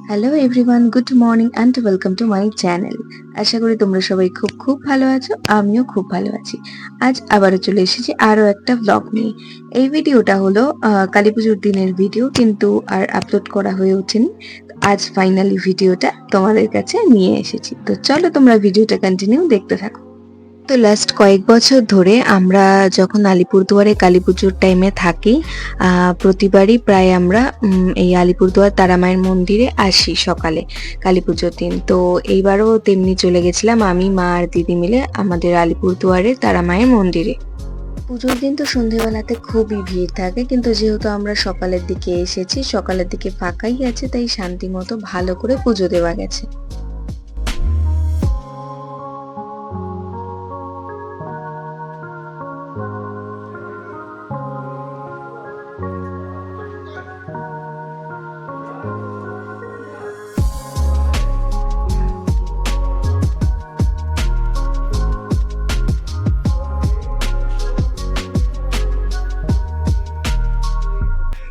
Hello everyone, good morning and welcome to my channel. আশা করি তোমরা সবাই খুব ভালো আছো। আমিও খুব ভালো আছি। আজ আবারও চলে এসেছি আরও একটা ব্লগ নিয়ে। এই ভিডিওটা হলো কালীপুজোর দিনের ভিডিও, কিন্তু আর আপলোড করা হয়ে ওঠেনি। আজ ফাইনালি ভিডিওটা তোমাদের কাছে নিয়ে এসেছি। তো চলো তোমরা ভিডিওটা কন্টিনিউ দেখতে থাকো। তো লাস্ট কয়েক বছর ধরে আমরা যখন আলিপুরদুয়ারে কালীপুজোর টাইমে থাকি, প্রতিবারই প্রায় আমরা এই আলিপুরদুয়ার তারামায়ের মন্দিরে আসি সকালে কালীপুজোর দিন। তো এইবারও তেমনি চলে গেছিলাম আমি, মা আর দিদি মিলে আমাদের আলিপুরদুয়ারের তারামায়ের মন্দিরে। পুজোর দিন তো সন্ধেবেলাতে খুবই ভিড় থাকে, কিন্তু যেহেতু আমরা সকালের দিকে এসেছি, সকালের দিকে ফাঁকাই আছে, তাই শান্তি মতো ভালো করে পুজো দেওয়া গেছে।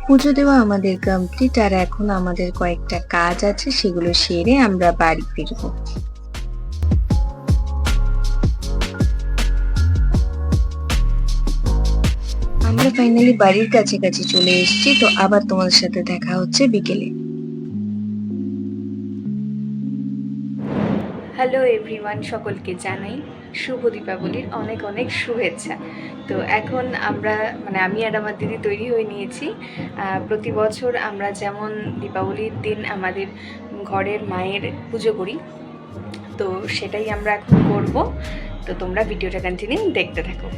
পুজো দেওয়া আমাদের কমপ্লিট, আর এখন আমাদের কয়েকটা কাজ আছে, সেগুলো সেরে আমরা বাড়ি ফিরবো। আমরা ফাইনালি বাড়ির কাছাকাছি চলে এসেছি। তো আবার তোমাদের সাথে দেখা হচ্ছে বিকেলে। হ্যালো এভরিওয়ান, সকলকে জানাই শুভ দীপাবলির অনেক অনেক শুভেচ্ছা। তো এখন আমরা আমি আর আমার দিদি তৈরি হয়ে নিয়েছি। প্রতি বছর আমরা যেমন দীপাবলির দিন আমাদের ঘরের মায়ের পুজো করি, তো সেটাই আমরা এখন করব। তো তোমরা ভিডিওটা কন্টিনিউ দেখতে থাকো।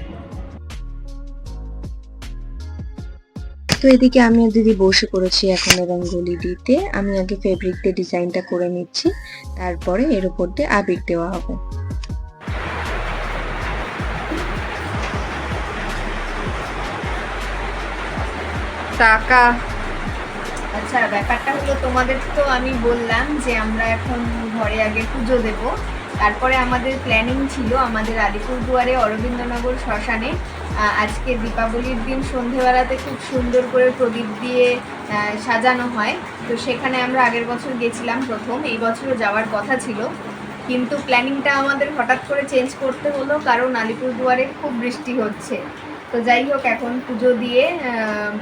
তো এদিকে আমি আর দিদি বসে পড়েছি এখন রঙ্গোলি দিতে। আমি আগে ফেব্রিক দিয়ে ডিজাইনটা করে নিচ্ছি, তারপরে এর উপর দিয়ে আবির দেওয়া হবে। টাকা আচ্ছা, ব্যাপারটা হলো, তোমাদের তো আমি বললাম যে আমরা এখন ঘরে আগে পুজো দেব। তারপরে আমাদের প্ল্যানিং ছিল আমাদের আলিপুরদুয়ারে অরবিন্দনগর শ্মশানে আজকে দীপাবলির দিন সন্ধেবেলাতে খুব সুন্দর করে প্রদীপ দিয়ে সাজানো হয়। তো সেখানে আমরা আগের বছর গেছিলাম প্রথম, এই বছরও যাওয়ার কথা ছিল, কিন্তু প্ল্যানিংটা আমাদের হঠাৎ করে চেঞ্জ করতে হলো, কারণ আলিপুরদুয়ারে খুব বৃষ্টি হচ্ছে। তো যাই হোক, এখন পুজো দিয়ে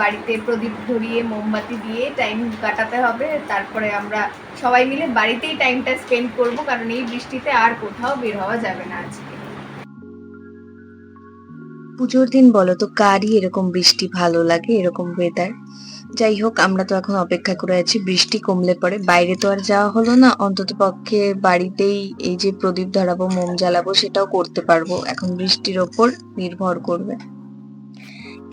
বাড়িতে প্রদীপ ধরিয়ে মোমবাতি দিয়ে টাইম কাটাতে হবে। তারপরে আমরা সবাই মিলে বাড়িতেই টাইমটা স্পেন্ড করব, কারণ এই বৃষ্টিতে আর কোথাও বের হওয়া যাবে না আজকে। পুজোর দিন বলো তো কারই এরকম বৃষ্টি ভালো লাগে, এরকম ওয়েদার। যাই হোক, আমরা তো এখন অপেক্ষা করে আছি বৃষ্টি কমলে পরে। বাইরে তো আর যাওয়া হলো না, অন্তত পক্ষে বাড়িতেই এই যে প্রদীপ ধরাবো, মোম জ্বালাবো, সেটাও করতে পারবো। এখন বৃষ্টির ওপর নির্ভর করবে।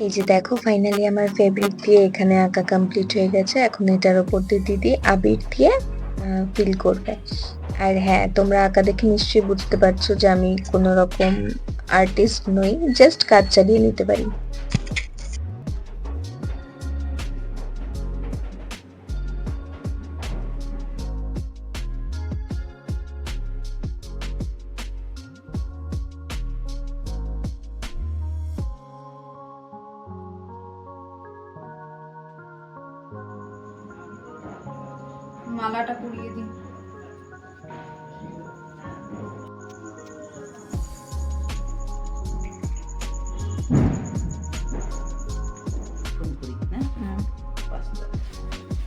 এই যে দেখো, ফাইনালি আমার ফেব্রিক দিয়ে এখানে আঁকা কমপ্লিট হয়ে গেছে। এখন এটার ওপর দিয়ে দিদি আবির দিয়ে ফিল করবে। আর হ্যাঁ, তোমরা আঁকা দেখে নিশ্চয়ই বুঝতে পারছো যে আমি কোনো রকম আর্টিস্ট নই, জাস্ট কাজ চালিয়ে নিতে পারি। মালাটা পরিয়ে দিই।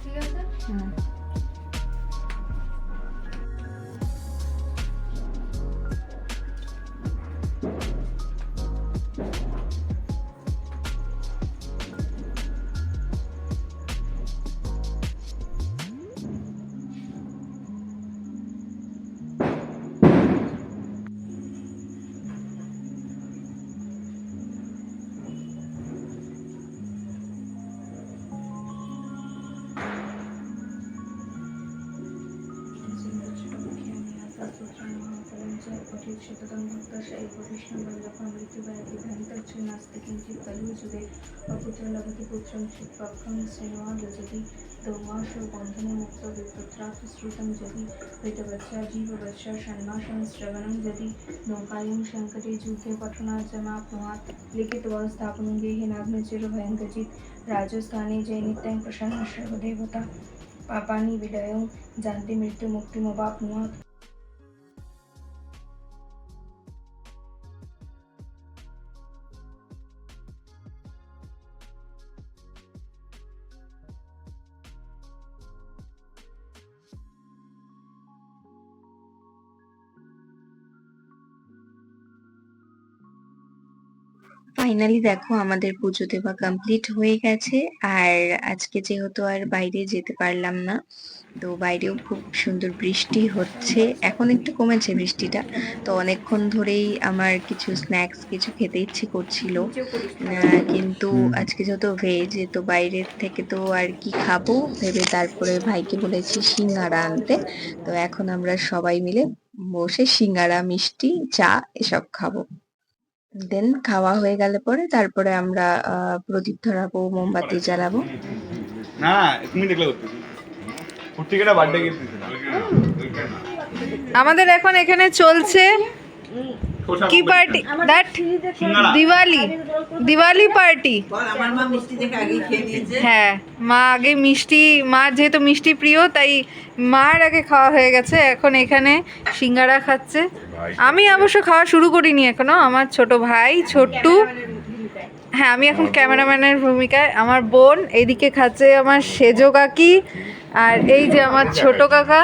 ঠিক আছে। शततं भक्तशैव कृष्णवल्लभं मृत्युभयविधारितस्य नास्ति किञ्चित् कलियुगे अपुत्र लभते पुत्रं चित्पक्षं श्रीनिवास यजति दौमाशो बन्धने मुक्तो विपुत्रात् श्रुतं यदि वैतवत्सा जीववत्सा षण्मासं श्रवणं यदि नौकायं शङ्करे युद्धे पठनार्जमाप्नुयात् लिखितवस्थापनं गेहे नाग्नचिरभयङ्कचित् राजस्थाने जयनित्यं प्रसन्न सर्वदेवता। পাপানি বিদায়ং জানতি মৃত্যু মুক্তি মবাপ্নুয়াৎ। ফাইনালি দেখো আমাদের পুজো দেওয়া কমপ্লিট হয়ে গেছে। আর আজকে যেহেতু আর বাইরে যেতে পারলাম না, তো বাইরেও খুব সুন্দর বৃষ্টি হচ্ছে। এখন একটু কমেছে বৃষ্টিটা। তো অনেকক্ষণ ধরেই আমার কিছু স্ন্যাক্স কিছু খেতে ইচ্ছে করছিল, কিন্তু আজকে যেহেতু ভেজ, তো বাইরের থেকে তো আর কি খাবো ভেবে তারপরে ভাইকে বলেছি সিঙ্গারা আনতে। তো এখন আমরা সবাই মিলে বসে সিঙ্গারা, মিষ্টি, চা এসব খাবো। দেন খাওয়া হয়ে গেলে পরে তারপরে আমরা প্রদীপ ধরাবো, মোমবাতি জ্বালাবো। না তুমি দেখলে করতেছি ফুটিকেটা বার্থডে গিফট দিছিলাম। আমাদের এখন এখানে চলছে কি পার্টি? That Diwali party. আমার মা মিষ্টি দেখে আগেই খেয়ে নিয়েছে। হ্যাঁ, মা আগে মিষ্টি, মা যেহেতু মিষ্টি প্রিয় তাই মার আগে খাওয়া হয়ে গেছে। এখন এখানে সিঙ্গারা খাচ্ছে। আমি অবশ্য খাওয়া শুরু করিনি এখনো, আমার ছোট ভাই ছোট্টু। হ্যাঁ, আমি এখন ক্যামেরাম্যানের ভূমিকায়। আমার বোন এইদিকে খাচ্ছে, আমার সেজো কাকি, আর এই যে আমার ছোট কাকা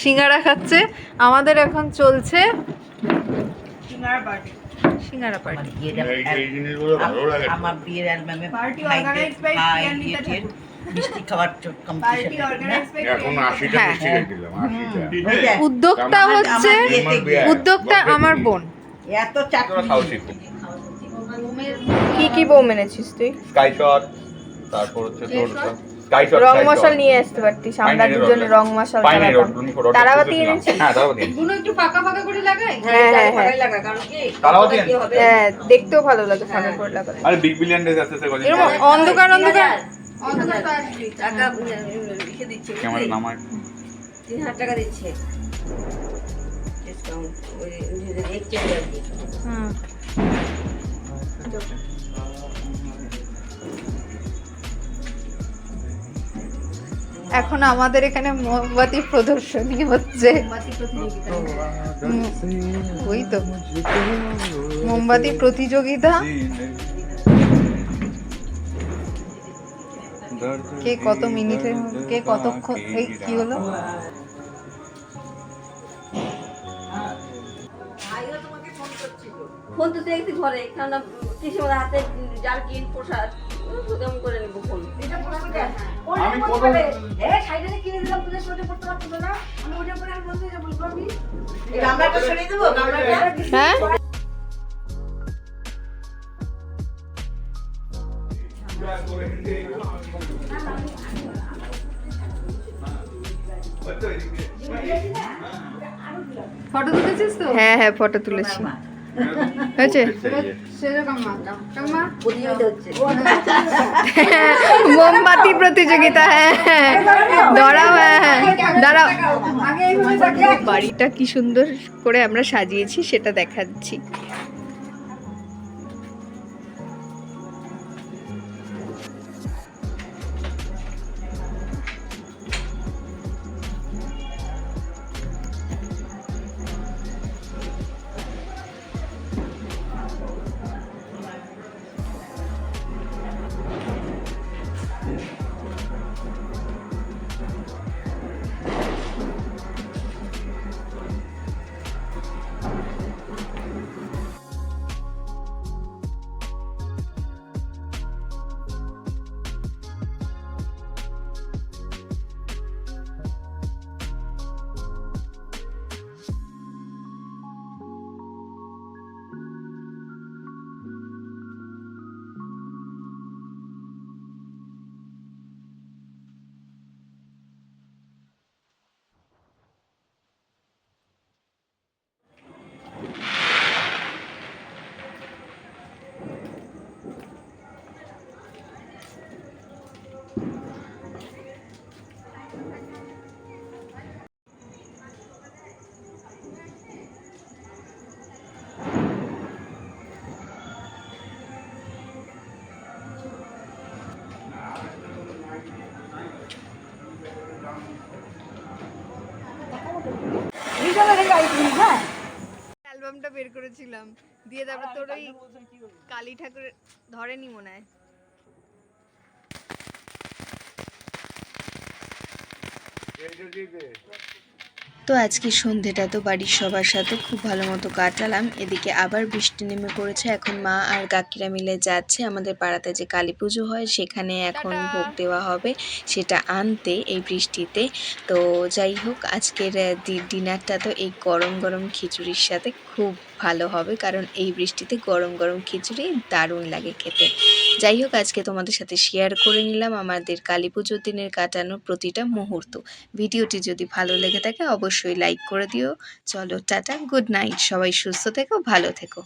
সিঙ্গারা খাচ্ছে। আমাদের এখন চলছে সিঙ্গারা পার্টি। আমার বিয়ের অ্যালবামে মিষ্টি খাওয়ার এখন 80টা হ্যাঁ। মিষ্টি রেখে দিলাম, 80টা। উদ্যোক্তা হচ্ছে, উদ্যোক্তা আমার বোন। এত চাকরি কি কি বউ মেনেছিস তুই? স্কাই শট, তারপর হচ্ছে তোর স্কাই শট, রং মশাল নিয়ে আসতে পারতিস, আমরা দুজনে রং মশাল তারাবাতি এনেছি। হ্যাঁ তারাবাতি দুনো একটু ফাঁকা ফাঁকা করে লাগাই। হ্যাঁ হ্যাঁ হ্যাঁ তারাবাতি হ্যাঁ, দেখতেও ভালো লাগে ফাঁকা করে লাগালে। আরে বিগ বিলিয়ন ডেজ আসছে কদিন এরকম অন্ধকার অন্ধকার টাকা লিখে দিচ্ছে, ক্যামেরা নামায় 3000 টাকা দিচ্ছে ডিসকাউন্ট, ওই এক্সচেঞ্জ আর কি। হুম। এখন আমাদের এখানে মোমবাতি প্রদর্শনী হচ্ছে। ওই তো মোমবাতি প্রতিযোগিতা, কে কত মিনিটে, কে কতক্ষণ, এই কি হলো? ফোন তো দেখছি ঘরে, কারণ কৃষিমার হাতে জার্কিন পোশাক কেমন করে নেবো ফোন। আমি কত গামলাটা সরিয়ে দেবো, গামলাটা হ্যাঁ ফটো তুলেছিস তো? হ্যাঁ হ্যাঁ ফটো তুলেছি। হয়েছে? প্রতিযোগিতা হচ্ছে। মোমবাতি প্রতিযোগিতা, হ্যাঁ হ্যাঁ দাঁড়াও, হ্যাঁ হ্যাঁ দাঁড়াও। বাড়িটা কি সুন্দর করে আমরা সাজিয়েছি সেটা দেখাচ্ছি। বের করেছিলাম, দিয়ে তারপর তোর ওই কালী ঠাকুরের ধরেনি মনে হয়। তো আজকে সন্ধেটা তো বাড়ির সবার সাথে খুব ভালো মতো কাটালাম। এদিকে আবার বৃষ্টি নেমে পড়েছে। এখন মা আর কাকিরা মিলে যাচ্ছে আমাদের পাড়াতে যে কালী পুজো হয় সেখানে এখন টাটা। ভোগ দেওয়া হবে সেটা আনতে এই বৃষ্টিতে। তো যাই হোক, আজকের ডিনারটা তো এই গরম গরম খিচুড়ির সাথে খুব ভালো হবে, কারণ এই বৃষ্টিতে গরম গরম খিচুড়ি দারুণ লাগে খেতে। যাই হোক, আজকে তোমাদের সাথে শেয়ার করে নিলাম আমাদের কালী পুজোর দিনের কাটানো প্রতিটা মুহূর্ত। ভিডিওটি যদি ভালো লেগে থাকে অবশ্যই লাইক করে দিও। চলো টাটা, গুড নাইট, সবাই সুস্থ থেকো, ভালো থেকো।